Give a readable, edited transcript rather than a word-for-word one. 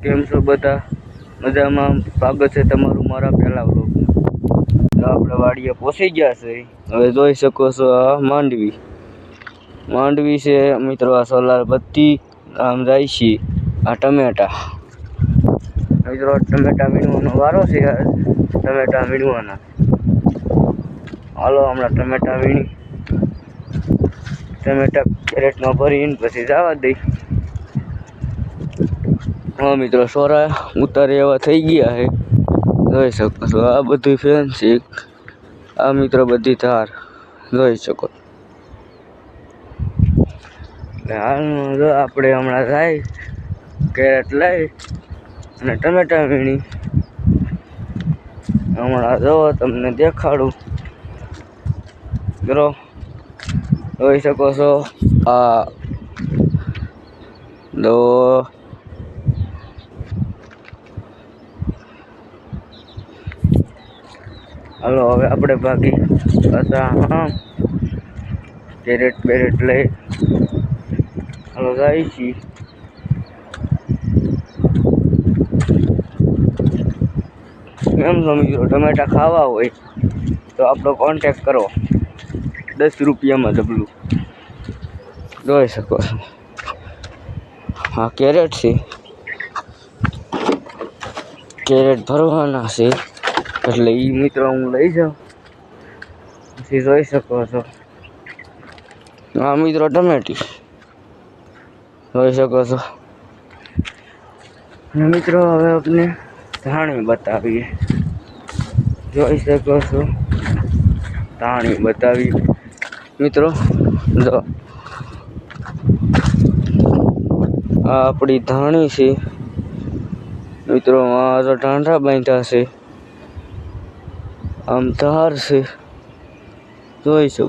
કેમ છો બધા? મજામાં? સ્વાગત છે તમારું મારા પહેલા વ્લોગમાં. તો આપણે વાડીએ પહોંચી ગયા છે. હવે જોઈ શકો છો આ માંડવી છે મિત્રો. આ સોલાર બત્તી આમ જાય છે. આ ટમેટા મિત્રો, ટમેટા વીણવાનો વારો છે. ટમેટા વીણવાના. હાલો હમણાં ટમેટા વીણી ટમેટા કેરેટમાં ભરીને પછી જવા દઈ. હા મિત્રો, સોરા ઉતારે એવા થઈ ગયા છે. જોઈ શકો છો આ બધી ફેન્સી. આ મિત્રો બધી ધાર જોઈ શકો. હાલમાં જો આપણે હમણાં જાય કેરેટ લઈ અને ટમેટા વીણી. હમણાં જો તમને દેખાડું. મિત્રો જોઈ શકો છો આ દો. હાલો હવે આપણે ભાગી પાછા કેરેટ બેરેટ લઈ હાલો જાય છીએ. એમ સમજો ટમેટા ખાવા હોય તો આપણો કોન્ટેક કરો. 10 રૂપિયામાં ડબલું. જોઈ શકો છો. હા કેરેટ છે. કેરેટ ભરવાના છે એટલે એ મિત્રો હું લઈ જાઉં. પછી જોઈ શકો છો. હા મિત્રો ટમેટી જોઈ શકો છો. મિત્રો હવે આપણે ધાણી બતાવીએ. જોઈ શકો છો ધાણી બતાવી મિત્રો. જો આ આપણી ધાણી છે મિત્રો. આ તો ટાંડા બાંધ્યા છે. આમ ધાર છે જોઈ શકો.